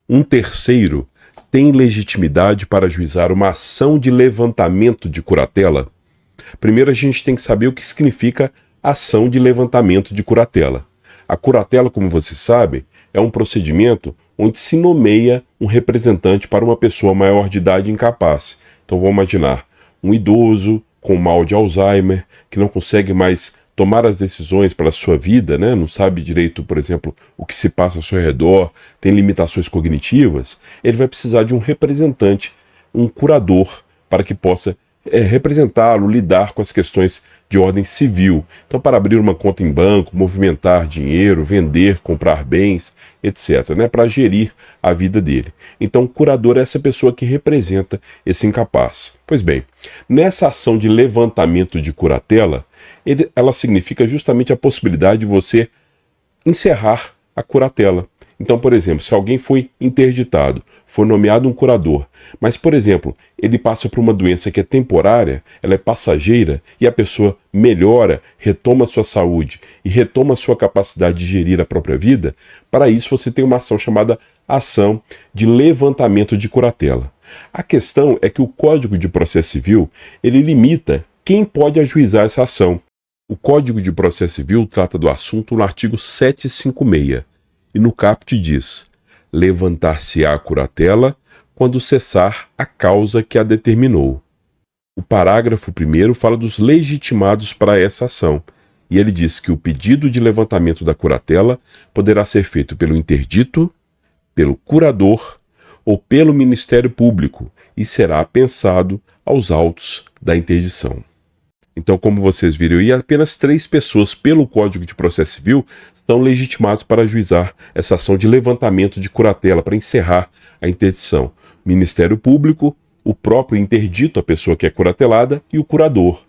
Um terceiro tem legitimidade para ajuizar uma ação de levantamento de curatela? Primeiro a gente tem que saber o que significa ação de levantamento de curatela. A curatela, como você sabe, é um procedimento onde se nomeia um representante para uma pessoa maior de idade incapaz. Então vamos imaginar um idoso com mal de Alzheimer, que não consegue mais tomar as decisões para a sua vida, né? Não sabe direito, por exemplo, o que se passa ao seu redor, tem limitações cognitivas, ele vai precisar de um representante, um curador, para que possa representá-lo, lidar com as questões de ordem civil. Então, para abrir uma conta em banco, movimentar dinheiro, vender, comprar bens, etc., né? Para gerir a vida dele. Então, o curador é essa pessoa que representa esse incapaz. Pois bem, nessa ação de levantamento de curatela, ela significa justamente a possibilidade de você encerrar a curatela. Então, por exemplo, se alguém foi interditado, foi nomeado um curador, mas, por exemplo, ele passa por uma doença que é temporária, ela é passageira, e a pessoa melhora, retoma a sua saúde e retoma a sua capacidade de gerir a própria vida, para isso você tem uma ação chamada ação de levantamento de curatela. A questão é que o Código de Processo Civil, ele limita quem pode ajuizar essa ação. O Código de Processo Civil trata do assunto no artigo 756. E no caput diz: levantar-se-á a curatela quando cessar a causa que a determinou. O parágrafo 1º fala dos legitimados para essa ação, e ele diz que o pedido de levantamento da curatela poderá ser feito pelo interdito, pelo curador ou pelo Ministério Público, e será pensado aos autos da interdição. Então, como vocês viram aí, apenas 3 pessoas, pelo Código de Processo Civil, estão legitimadas para ajuizar essa ação de levantamento de curatela, para encerrar a interdição. Ministério Público, o próprio interdito, a pessoa que é curatelada, e o curador.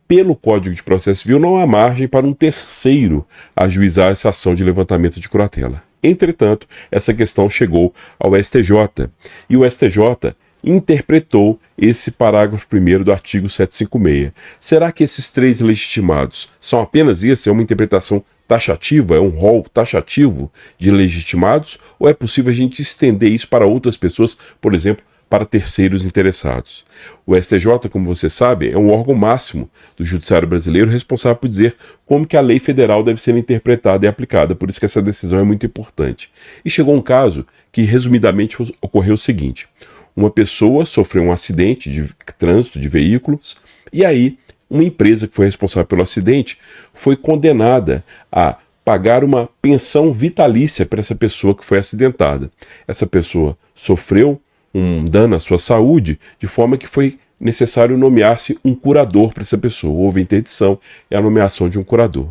Pelo Código de Processo Civil, não há margem para um terceiro ajuizar essa ação de levantamento de curatela. Entretanto, essa questão chegou ao STJ, e o STJ interpretou esse parágrafo 1º do artigo 756. Será que esses 3 legitimados são apenas isso? É uma interpretação taxativa? É um rol taxativo de legitimados? Ou é possível a gente estender isso para outras pessoas, por exemplo, para terceiros interessados? O STJ, como você sabe, é um órgão máximo do judiciário brasileiro responsável por dizer como que a lei federal deve ser interpretada e aplicada. Por isso que essa decisão é muito importante. E chegou um caso que, resumidamente, ocorreu o seguinte: uma pessoa sofreu um acidente de trânsito de veículos e aí uma empresa que foi responsável pelo acidente foi condenada a pagar uma pensão vitalícia para essa pessoa que foi acidentada. Essa pessoa sofreu um dano à sua saúde, de forma que foi necessário nomear-se um curador para essa pessoa. Houve interdição e a nomeação de um curador.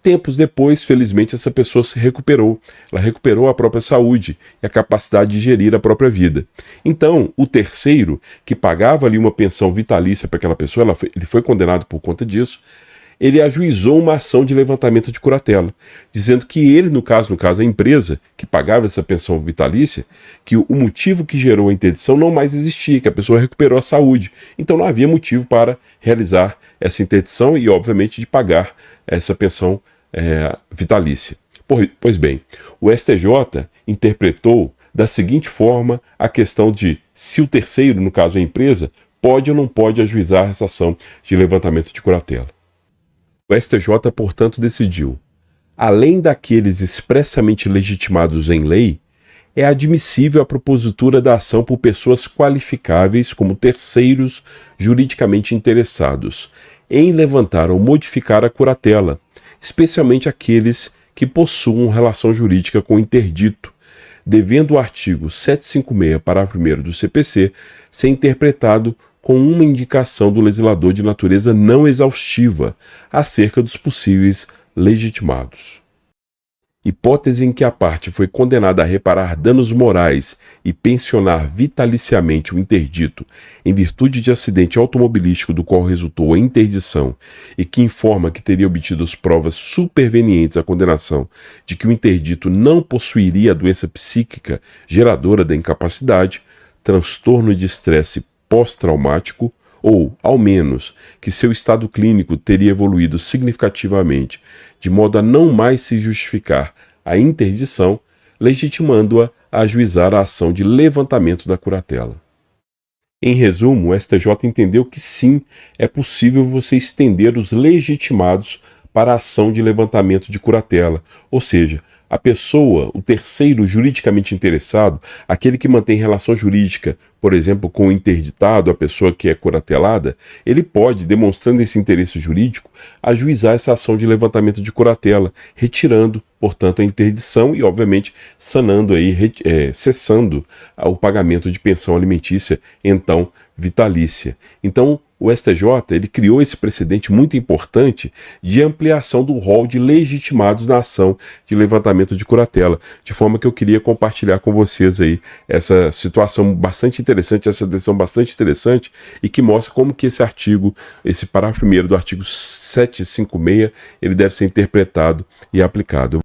Tempos depois, felizmente, essa pessoa se recuperou. Ela recuperou a própria saúde e a capacidade de gerir a própria vida. Então, o terceiro, que pagava ali uma pensão vitalícia para aquela pessoa, ele foi condenado por conta disso, ele ajuizou uma ação de levantamento de curatela, dizendo que ele, no caso a empresa que pagava essa pensão vitalícia, que o motivo que gerou a interdição não mais existia, que a pessoa recuperou a saúde. Então não havia motivo para realizar essa interdição e, obviamente, de pagar essa pensão vitalícia. Pois bem, o STJ interpretou da seguinte forma a questão de se o terceiro, no caso a empresa, pode ou não pode ajuizar essa ação de levantamento de curatela. O STJ, portanto, decidiu: além daqueles expressamente legitimados em lei, é admissível a propositura da ação por pessoas qualificáveis como terceiros juridicamente interessados em levantar ou modificar a curatela, especialmente aqueles que possuam relação jurídica com o interdito, devendo o artigo 756, parágrafo 1º do CPC, ser interpretado com uma indicação do legislador de natureza não exaustiva acerca dos possíveis legitimados. Hipótese em que a parte foi condenada a reparar danos morais e pensionar vitaliciamente o interdito em virtude de acidente automobilístico do qual resultou a interdição e que informa que teria obtido as provas supervenientes à condenação de que o interdito não possuiria a doença psíquica geradora da incapacidade, transtorno de estresse pós-traumático, ou, ao menos, que seu estado clínico teria evoluído significativamente, de modo a não mais se justificar a interdição, legitimando-a a ajuizar a ação de levantamento da curatela. Em resumo, o STJ entendeu que sim, é possível você estender os legitimados para a ação de levantamento de curatela, ou seja, a pessoa, o terceiro juridicamente interessado, aquele que mantém relação jurídica, por exemplo, com o interditado, a pessoa que é curatelada, ele pode, demonstrando esse interesse jurídico, ajuizar essa ação de levantamento de curatela, retirando, portanto, a interdição e, obviamente, sanando aí, cessando o pagamento de pensão alimentícia, então vitalícia. Então, o STJ ele criou esse precedente muito importante de ampliação do rol de legitimados na ação de levantamento de curatela, de forma que eu queria compartilhar com vocês aí essa situação bastante interessante, essa decisão bastante interessante e que mostra como que esse artigo, esse parágrafo 1º do artigo 756, ele deve ser interpretado e aplicado.